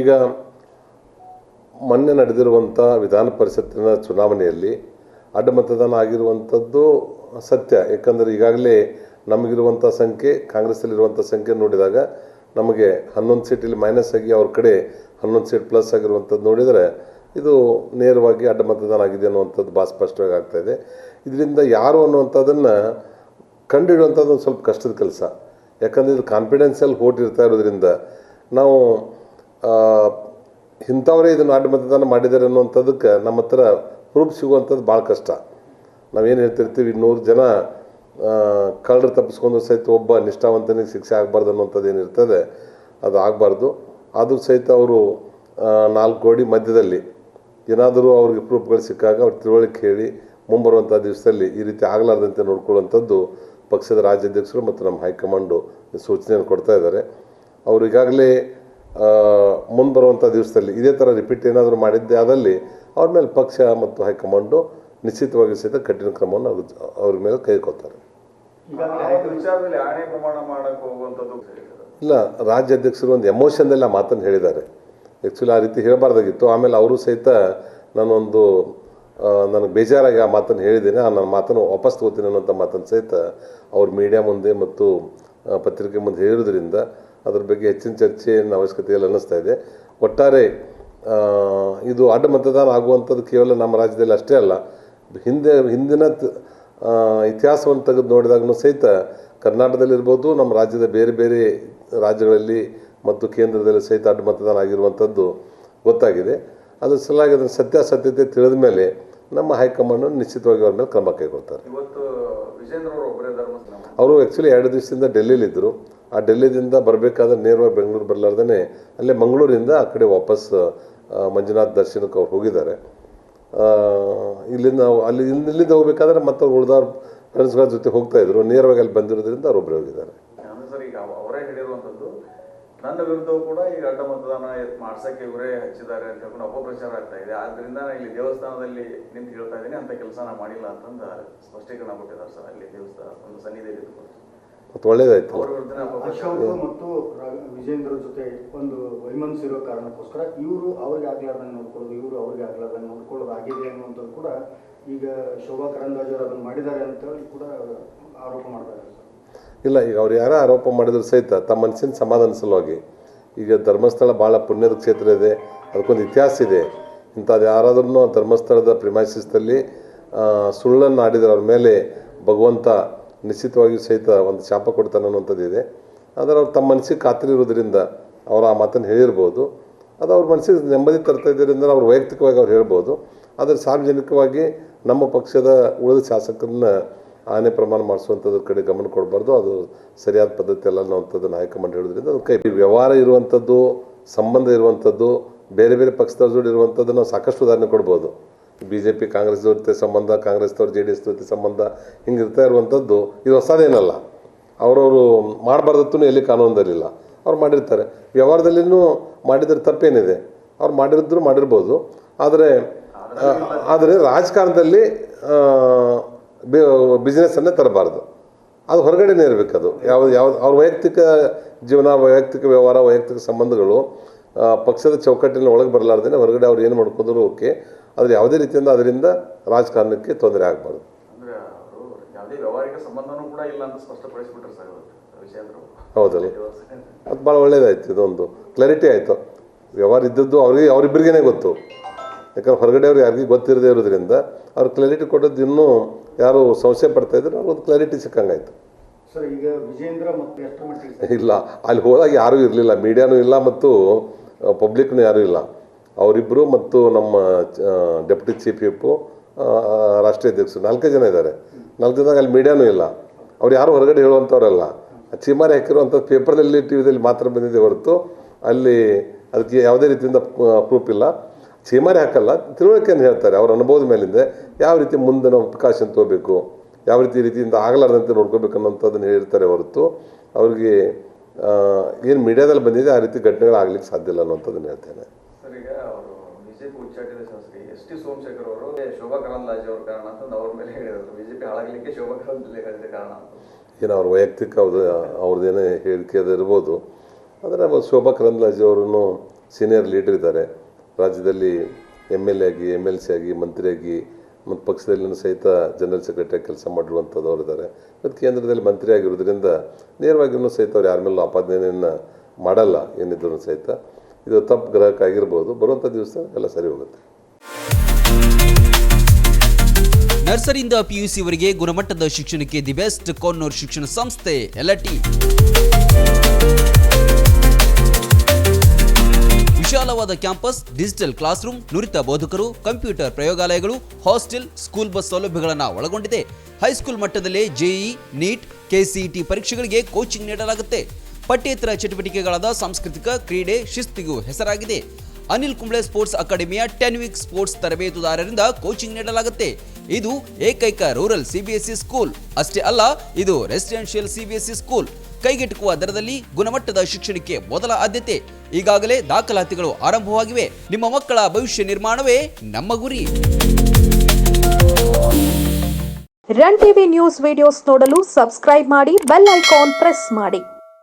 ಈಗ ಮೊನ್ನೆ ನಡೆದಿರುವಂಥ ವಿಧಾನ ಪರಿಷತ್ತಿನ ಚುನಾವಣೆಯಲ್ಲಿ ಅಡ್ಡ ಮತದಾನ ಆಗಿರುವಂಥದ್ದು ಸತ್ಯ. ಯಾಕಂದರೆ ಈಗಾಗಲೇ ನಮಗಿರುವಂಥ ಸಂಖ್ಯೆ ಕಾಂಗ್ರೆಸ್ಸಲ್ಲಿರುವಂಥ ಸಂಖ್ಯೆ ನೋಡಿದಾಗ ನಮಗೆ 11 ಸೀಟಲ್ಲಿ ಮೈನಸ್ ಆಗಿ ಅವ್ರ ಕಡೆ 11 ಸೀಟ್ ಪ್ಲಸ್ ಆಗಿರುವಂಥದ್ದು ನೋಡಿದರೆ ಇದು ನೇರವಾಗಿ ಅಡ್ಡ ಮತದಾನ ಆಗಿದೆ ಅನ್ನುವಂಥದ್ದು ಭಾಳ ಸ್ಪಷ್ಟವಾಗಿ ಆಗ್ತಾಯಿದೆ. ಇದರಿಂದ ಯಾರು ಅನ್ನುವಂಥದ್ದನ್ನು ಕಂಡುಹಿಡುವಂಥದ್ದು ಒಂದು ಸ್ವಲ್ಪ ಕಷ್ಟದ ಕೆಲಸ. ಯಾಕಂದರೆ ಇದು ಕಾನ್ಫಿಡೆನ್ಷಿಯಲ್ ವೋಟ್ ಇರ್ತಾ ಇರೋದ್ರಿಂದ ನಾವು ಇಂಥವರೇ ಇದನ್ನು ಅಡ್ಡ ಮತದಾನ ಮಾಡಿದ್ದಾರೆ ಅನ್ನುವಂಥದ್ದಕ್ಕೆ ನಮ್ಮ ಹತ್ರ ಪ್ರೂಫ್ ಸಿಗುವಂಥದ್ದು ಭಾಳ ಕಷ್ಟ. ನಾವೇನು ಹೇಳ್ತಿರ್ತೀವಿ, 100 ಜನ ಕಳ್ಳರು ತಪ್ಪಿಸ್ಕೊಂಡು ಸಹಿತ ಒಬ್ಬ ನಿಷ್ಠಾವಂತನಿಗೆ ಶಿಕ್ಷೆ ಆಗಬಾರ್ದು ಅನ್ನುವಂಥದ್ದು ಏನಿರ್ತದೆ ಅದು ಆಗಬಾರ್ದು. ಆದರೂ ಸಹಿತ ಅವರು 4 ಗೋಡೆ ಮಧ್ಯದಲ್ಲಿ ಏನಾದರೂ ಅವ್ರಿಗೆ ಪ್ರೂಫ್ಗಳು ಸಿಕ್ಕಾಗ ಅವ್ರು ತಿಳುವಳಿಕೆ ಹೇಳಿ ಮುಂಬರುವಂಥ ದಿವಸದಲ್ಲಿ ಈ ರೀತಿ ಆಗಲಾರ್ದಂತೆ ನೋಡ್ಕೊಳ್ಳುವಂಥದ್ದು ಪಕ್ಷದ ರಾಜ್ಯಾಧ್ಯಕ್ಷರು ಮತ್ತು ನಮ್ಮ ಹೈಕಮಾಂಡು ಸೂಚನೆಯನ್ನು ಕೊಡ್ತಾ ಇದ್ದಾರೆ. ಅವರು ಈಗಾಗಲೇ ಮುಂದೆ ಬರುವಂಥ ದಿವಸದಲ್ಲಿ ಇದೇ ಥರ ರಿಪೀಟ್ ಏನಾದರೂ ಮಾಡಿದ್ದೆ ಆದಲ್ಲಿ ಅವ್ರ ಮೇಲೆ ಪಕ್ಷ ಮತ್ತು ಹೈಕಮಾಂಡು ನಿಶ್ಚಿತವಾಗಿ ಸಹಿತ ಕಠಿಣ ಕ್ರಮವನ್ನು ಅವ್ರ ಮೇಲೆ ಕೈಗೊಳ್ತಾರೆ. ಇಲ್ಲ, ರಾಜ್ಯಾಧ್ಯಕ್ಷರು ಒಂದು ಎಮೋಷನ್ದಲ್ಲಿ ಆ ಮಾತನ್ನು ಹೇಳಿದ್ದಾರೆ. ಆ್ಯಕ್ಚುಲಿ ಆ ರೀತಿ ಹೇಳಬಾರ್ದಾಗಿತ್ತು. ಆಮೇಲೆ ಅವರು ಸಹಿತ ನನಗೆ ಬೇಜಾರಾಗಿ ಆ ಮಾತನ್ನು ಹೇಳಿದ್ದೇನೆ, ನನ್ನ ಮಾತನ್ನು ವಾಪಸ್ ತಗೋತೀನಿ ಅನ್ನೋಂಥ ಮಾತನ್ನು ಸಹಿತ ಅವ್ರ ಮೀಡಿಯಾ ಮುಂದೆ ಮತ್ತು ಪತ್ರಿಕೆ ಮುಂದೆ ಹೇಳಿರೋದ್ರಿಂದ ಅದ್ರ ಬಗ್ಗೆ ಹೆಚ್ಚಿನ ಚರ್ಚೆಯನ್ನು ಅವಶ್ಯಕತೆಯಲ್ಲಿ ಅನ್ನಿಸ್ತಾ ಇದೆ. ಒಟ್ಟಾರೆ ಇದು ಅಡ್ಡ ಮತದಾನ ಆಗುವಂಥದ್ದು ಕೇವಲ ನಮ್ಮ ರಾಜ್ಯದಲ್ಲಿ ಅಷ್ಟೇ ಅಲ್ಲ, ಹಿಂದಿನ ಇತಿಹಾಸವನ್ನು ತೆಗೆದು ನೋಡಿದಾಗೂ ಸಹಿತ ಕರ್ನಾಟಕದಲ್ಲಿರ್ಬೋದು, ನಮ್ಮ ರಾಜ್ಯದ ಬೇರೆ ಬೇರೆ ರಾಜ್ಯಗಳಲ್ಲಿ ಮತ್ತು ಕೇಂದ್ರದಲ್ಲಿ ಸಹಿತ ಅಡ್ಡ ಮತದಾನ ಆಗಿರುವಂಥದ್ದು ಗೊತ್ತಾಗಿದೆ. ಅದ್ರ ಸಲುವಾಗಿ ಅದನ್ನು ಸತ್ಯಾಸತ್ಯತೆ ತಿಳಿದ ಮೇಲೆ ನಮ್ಮ ಹೈಕಮಾಂಡ್ ನಿಶ್ಚಿತವಾಗಿ ಅವ್ರ ಮೇಲೆ ಕ್ರಮ ಕೈಗೊಳ್ತಾರೆ. ಅವರು ಆ್ಯಕ್ಚುಲಿ 2 ದಿವಸದಿಂದ ಡೆಲ್ಲಿಲಿದ್ದರು. ಆ ಡೆಲ್ಲಿದಿಂದ ಬರಬೇಕಾದ್ರೆ ನೇರವಾಗಿ ಬೆಂಗಳೂರು ಬರಲಾರ್ದೇ ಅಲ್ಲೇ ಮಂಗಳೂರಿಂದ ಆ ಕಡೆ ವಾಪಸ್ ಮಂಜುನಾಥ್ ದರ್ಶನಕ್ಕೆ ಅವ್ರು ಹೋಗಿದ್ದಾರೆ. ಇಲ್ಲಿಂದ ಹೋಗಬೇಕಾದ್ರೆ ಮತ್ತು ಅವ್ರು ಉಳಿದವ್ರ ಫ್ರೆಂಡ್ಸ್ಗಳ ಜೊತೆ ಹೋಗ್ತಾಯಿದ್ರು. ನೇರವಾಗಿ ಅಲ್ಲಿ ಬಂದಿರೋದ್ರಿಂದ ಅವ್ರು ಒಬ್ಬರೇ ಹೋಗಿದ್ದಾರೆ. ಅವರೇ ಹೇಳಿರುವಂಥದ್ದು, ನನ್ನ ವಿರುದ್ಧವೂ ಕೂಡ ಈಗ ಅಡ್ಡ ಮತದಾನ ಮಾಡ್ಸಕ್ಕೆ ಇವರೇ ಹಚ್ಚಿದ್ದಾರೆ ಅಂತ ಹೇಳ್ಕೊಂಡು ಅಪಪ್ರಚಾರ ಆಗ್ತಾ ಇದೆ. ಆದ್ರಿಂದ ಇಲ್ಲಿ ದೇವಸ್ಥಾನದಲ್ಲಿ ನಿಂತು ಹೇಳ್ತಾ ಇದ್ದೀನಿ, ಅಂತ ಕೆಲಸ ನಾವು ಮಾಡಿಲ್ಲ ಅಂತಂದು ಸ್ಪಷ್ಟೀಕರಣ ಕೊಟ್ಟಿದ್ದಾರೆ ಸರ್. ಅಲ್ಲಿ ದೇವಸ್ಥಾನ ಒಂದು ಸನ್ನಿಧಿಯಲ್ಲಿ ಮತ್ತು ಒಳ್ಳೇದಾಯ್ತು. ಅಶೋಕ್ ಮತ್ತು ವಿಜೇಂದ್ರ ಜೊತೆ ಒಂದು ವೈಮನಸ್ಸಿರೋ ಕಾರಣಕ್ಕೋಸ್ಕರ ಇವರು ಅವ್ರಿಗೆ ಆಗ್ಲಾರ್ದಂಗೆ ನೋಡ್ಕೊಳ್ಳೋದು, ಇವರು ಅವ್ರಿಗೆ ಆಗ್ಲಾರ್ದಂಗೆ ನೋಡ್ಕೊಳ್ಳೋದು ಆಗಿದೆ ಅನ್ನುವಂಥದ್ದು ಕೂಡ ಈಗ ಶೋಭಾ ಕರಂದ್ಲಾಜೆ ಅವರು ಅದನ್ನು ಮಾಡಿದ್ದಾರೆ ಅಂತೇಳಿ ಕೂಡ ಆರೋಪ ಮಾಡ್ತಾರೆ ಸರ್. ಇಲ್ಲ, ಈಗ ಅವ್ರು ಯಾರೋ ಆರೋಪ ಮಾಡಿದ್ರು ಸಹಿತ ತಮ್ಮ ಮನಸ್ಸಿನ ಸಮಾಧಾನ ಸಲುವಾಗಿ, ಈಗ ಧರ್ಮಸ್ಥಳ ಭಾಳ ಪುಣ್ಯದ ಕ್ಷೇತ್ರ ಇದೆ, ಅದಕ್ಕೊಂದು ಇತಿಹಾಸ ಇದೆ. ಇಂಥದ್ದು ಯಾರಾದ್ರೂ ಧರ್ಮಸ್ಥಳದ ಪ್ರಿಮೈಸಿಸ್ದಲ್ಲಿ ಸುಳ್ಳನ್ನು ಆಡಿದರೆ ಅವ್ರ ಮೇಲೆ ಭಗವಂತ ನಿಶ್ಚಿತವಾಗಿಯೂ ಸಹಿತ ಒಂದು ಶಾಪ ಕೊಡ್ತಾನೆ ಅನ್ನುವಂಥದ್ದು ಇದೆ. ಆದರೆ ಅವ್ರು ತಮ್ಮ ಮನಸ್ಸಿಗೆ ಖಾತ್ರಿ ಇರೋದ್ರಿಂದ ಅವ್ರು ಆ ಮಾತನ್ನು ಹೇಳಿರ್ಬೋದು. ಅದು ಅವ್ರ ಮನಸ್ಸಿಗೆ ನೆಮ್ಮದಿ ತರ್ತಾ ಇದ್ದರಿಂದ ಅವ್ರು ವೈಯಕ್ತಿಕವಾಗಿ ಅವ್ರು ಹೇಳ್ಬೋದು. ಆದರೆ ಸಾರ್ವಜನಿಕವಾಗಿ ನಮ್ಮ ಪಕ್ಷದ ಉಳಿದ ಶಾಸಕರನ್ನ ಆನೆ ಪ್ರಮಾಣ ಮಾಡಿಸುವಂಥದ್ರ ಕಡೆ ಗಮನ ಕೊಡಬಾರ್ದು. ಅದು ಸರಿಯಾದ ಪದ್ಧತಿ ಅಲ್ಲ ಅನ್ನೋವಂಥದ್ದನ್ನು ಹೈಕಮಾಂಡ್ ಹೇಳೋದ್ರಿಂದ ಅದು ಕೈ ವ್ಯವಹಾರ ಇರುವಂಥದ್ದು, ಸಂಬಂಧ ಇರುವಂಥದ್ದು, ಬೇರೆ ಬೇರೆ ಪಕ್ಷದವ್ರ ಜೋಡಿ ಇರುವಂಥದ್ದು ನಾವು ಸಾಕಷ್ಟು ಉದಾಹರಣೆ ಕೊಡ್ಬೋದು. BJP ಕಾಂಗ್ರೆಸ್ ಜೊತೆ ಸಂಬಂಧ, ಕಾಂಗ್ರೆಸ್ದವ್ರು JDS ಜೊತೆ ಸಂಬಂಧ, ಹಿಂಗಿರ್ತಾ ಇರುವಂಥದ್ದು ಇದು ಹೊಸದೇನಲ್ಲ. ಅವರವರು ಮಾಡಬಾರ್ದತ್ತೂ ಎಲ್ಲಿ ಕಾನೂನದಲ್ಲಿಲ್ಲ, ಅವ್ರು ಮಾಡಿರ್ತಾರೆ. ವ್ಯವಹಾರದಲ್ಲಿನೂ ಮಾಡಿದ್ರೆ ತಪ್ಪೇನಿದೆ, ಅವ್ರು ಮಾಡಿರ್ಬೋದು. ಆದರೆ ರಾಜಕಾರಣದಲ್ಲಿ ಬಿಸ್ನೆಸ್ಸನ್ನೇ ತರಬಾರ್ದು, ಅದು ಹೊರಗಡೆನೇ ಇರಬೇಕು. ಅದು ಯಾವ್ದು ಅವ್ರ ವೈಯಕ್ತಿಕ ಜೀವನ, ವೈಯಕ್ತಿಕ ವ್ಯವಹಾರ, ವೈಯಕ್ತಿಕ ಸಂಬಂಧಗಳು ಪಕ್ಷದ ಚೌಕಟ್ಟಿನ ಒಳಗೆ ಬರಲಾರ್ದೇ ಹೊರಗಡೆ ಅವ್ರು ಏನು ಮಾಡ್ಕೊಂಡ್ರು ಓಕೆ. ಆದರೆ ಯಾವುದೇ ರೀತಿಯಿಂದ ಅದರಿಂದ ರಾಜಕಾರಣಕ್ಕೆ ತೊಂದರೆ ಆಗಬಾರ್ದು. ಹೌದಲ್ಲ, ಅದು ಭಾಳ ಒಳ್ಳೇದಾಯ್ತು. ಇದೊಂದು ಕ್ಲಾರಿಟಿ ಆಯಿತು. ವ್ಯವಹಾರ ಇದ್ದದ್ದು ಅವರಿಬ್ಬರಿಗೇ ಗೊತ್ತು. ಯಾಕಂದ್ರೆ ಹೊರಗಡೆ ಅವ್ರಿಗೆ ಯಾರಿಗೂ ಗೊತ್ತಿರದೇ ಇರೋದ್ರಿಂದ ಅವ್ರು ಕ್ಲಾರಿಟಿ ಕೊಟ್ಟದ್ದು ಇನ್ನೂ ಯಾರು ಸಂಶಯ ಪಡ್ತಾ ಇದ್ರು, ಅವ್ರದ್ದು ಕ್ಲಾರಿಟಿ ಸಿಕ್ಕಂಗಾಯ್ತು. ಇಲ್ಲ, ಅಲ್ಲಿ ಹೋದಾಗ ಯಾರೂ ಇರಲಿಲ್ಲ, ಮೀಡಿಯಾನೂ ಇಲ್ಲ ಮತ್ತು ಪಬ್ಲಿಕ್ನೂ ಯಾರೂ ಇಲ್ಲ. ಅವರಿಬ್ಬರು ಮತ್ತು ನಮ್ಮ ಡೆಪ್ಯೂಟಿ ಚೀಫ್ ವಿಪ್, ರಾಷ್ಟ್ರೀಯ ಅಧ್ಯಕ್ಷರು 4 ಜನ ಇದ್ದಾರೆ. 4 ಜನದಾಗ ಅಲ್ಲಿ ಮೀಡಿಯಾನೂ ಇಲ್ಲ. ಅವ್ರು ಯಾರು ಹೊರಗಡೆ ಹೇಳುವಂಥವ್ರಲ್ಲ. ಚೀಮಾರಿ ಹಾಕಿರುವಂಥ ಪೇಪರ್ನಲ್ಲಿ ಟಿವಿದಲ್ಲಿ ಮಾತ್ರ ಬಂದಿದೆ ಹೊರತು ಅಲ್ಲಿ ಅದಕ್ಕೆ ಯಾವುದೇ ರೀತಿಯಿಂದ ಪ್ರೂಫ್ ಇಲ್ಲ. ಚೀಮಾರಿ ಹಾಕಲ್ಲ, ತಿಳುವಳಿಕೆಯನ್ನು ಹೇಳ್ತಾರೆ ಅವ್ರ ಅನುಭವದ ಮೇಲಿಂದ ಯಾವ ರೀತಿ ಮುಂದೆ ನಾವು ಪ್ರಿಕಾಷನ್ ತೊಗೋಬೇಕು, ಯಾವ ರೀತಿಯಿಂದ ಆಗಲಾರ್ದಂತೆ ನೋಡ್ಕೋಬೇಕು ಅನ್ನೋಂಥದ್ದನ್ನು ಹೇಳಿರ್ತಾರೆ ಹೊರತು ಅವ್ರಿಗೆ ಏನು ಮೀಡಿಯಾದಲ್ಲಿ ಬಂದಿದೆ ಆ ರೀತಿ ಘಟನೆಗಳಾಗಲಿಕ್ಕೆ ಸಾಧ್ಯ ಇಲ್ಲ ಅನ್ನೋಂಥದ್ದನ್ನು ಹೇಳ್ತೇನೆ. ಸರ್, ಈಗ ಅವರು BJP ಉಚ್ಚಾಟಿತ ಶಾಸಕಿ ST ಸೋಮಶೇಖರ್ ಅವರು ಶೋಭಾ ಕರಂದ್ಲಾಜೆ ಅವ್ರ ಕಾರಣ ಅಂತ ಅವ್ರ ಮೇಲೆ ಹೇಳಿದ್ರು. BJP ಹಾಳಾಗಲಿಕ್ಕೆ ಶೋಭಾ ಕರಂದ್ಲಾಜೆ ಕಾರಣ ಅಂತ. ಏನು ಅವ್ರ ವೈಯಕ್ತಿಕ ಅವ್ರದ್ದೇನೇ ಹೇಳಿಕೆ ಅದು ಇರ್ಬೋದು. ಆದರೆ ಶೋಭಾ ಕರಂದ್ಲಾಜೆ ಅವರನ್ನು ಸೀನಿಯರ್ ಲೀಡರ್ ಇದ್ದಾರೆ. ರಾಜ್ಯದಲ್ಲಿ MLA ಆಗಿ MLC ಆಗಿ ಮಂತ್ರಿಯಾಗಿ ಮತ್ತು ಪಕ್ಷದಲ್ಲಿನೂ ಸಹಿತ ಜನರಲ್ ಸೆಕ್ರೆಟರಿ ಕೆಲಸ ಮಾಡಿರುವಂಥದ್ದವ್ರು ಇದ್ದಾರೆ. ಮತ್ತು ಕೇಂದ್ರದಲ್ಲಿ ಮಂತ್ರಿ ಆಗಿರೋದ್ರಿಂದ ನೇರವಾಗಿಯೂ ಸಹಿತ ಅವ್ರು ಯಾರ ಮೇಲೂ ಆಪಾದನೆಯನ್ನು ಮಾಡಲ್ಲ ಏನಿದ್ರು ಸಹಿತ. ಇದು ತಪ್ಪು ಗ್ರಾಹಕ ಆಗಿರ್ಬೋದು. ಬರುವಂಥ ದಿವಸ ಎಲ್ಲ ಸರಿ ಹೋಗುತ್ತೆ. ನರ್ಸರಿಯಿಂದ PUC ವರೆಗೆ ಗುಣಮಟ್ಟದ ಶಿಕ್ಷಣಕ್ಕೆ ದಿ ಬೆಸ್ಟ್ ಕೊನ್ನೂರು ಶಿಕ್ಷಣ ಸಂಸ್ಥೆ LT. ವಿಶಾಲವಾದ ಕ್ಯಾಂಪಸ್, ಡಿಜಿಟಲ್ ಕ್ಲಾಸ್ ರೂಮ್, ನುರಿತ ಬೋಧಕರು, ಕಂಪ್ಯೂಟರ್ ಪ್ರಯೋಗಾಲಯಗಳು, ಹಾಸ್ಟೆಲ್, ಸ್ಕೂಲ್ ಬಸ್ ಸೌಲಭ್ಯಗಳನ್ನು ಒಳಗೊಂಡಿದೆ. ಹೈಸ್ಕೂಲ್ ಮಟ್ಟದಲ್ಲೇ JEE, NEET, KCET ಪರೀಕ್ಷೆಗಳಿಗೆ ಕೋಚಿಂಗ್ ನೀಡಲಾಗುತ್ತೆ. ಪಠ್ಯೇತರ ಚಟುವಟಿಕೆಗಳಾದ ಸಾಂಸ್ಕೃತಿಕ, ಕ್ರೀಡೆ, ಶಿಸ್ತಿಗೂ ಹೆಸರಾಗಿದೆ. ಅನಿಲ್ ಕುಂಬ್ಳೆ ಸ್ಪೋರ್ಟ್ಸ್ ಅಕಾಡೆಮಿಯ 10 ವೀಕ್ ಸ್ಪೋರ್ಟ್ಸ್ ತರಬೇತುದಾರರಿಂದ ಕೋಚಿಂಗ್ ನೀಡಲಾಗುತ್ತೆ. ಇದು ಏಕೈಕ ರೂರಲ್ CBSE ಸ್ಕೂಲ್. ಅಷ್ಟೇ ಅಲ್ಲ, ಇದು ರೆಸಿಡೆನ್ಷಿಯಲ್ CBSE ಸ್ಕೂಲ್. ಕೈಗೆಟುಕುವ ದರದಲ್ಲಿ ಗುಣಮಟ್ಟದ ಶಿಕ್ಷಣಕ್ಕೆ ಮೊದಲ ಆದ್ಯತೆ. ಈಗಾಗಲೇ ದಾಖಲಾತಿಗಳು ಆರಂಭವಾಗಿವೆ. ನಿಮ್ಮ ಮಕ್ಕಳ ಭವಿಷ್ಯ ನಿರ್ಮಾಣವೇ ನಮ್ಮ ಗುರಿ. ರನ್ ಟಿವಿ ನ್ಯೂಸ್ ವಿಡಿಯೋಸ್ ನೋಡಲು ಸಬ್ಸ್ಕ್ರೈಬ್ ಮಾಡಿ, ಬೆಲ್ ಐಕಾನ್ ಪ್ರೆಸ್ ಮಾಡಿ.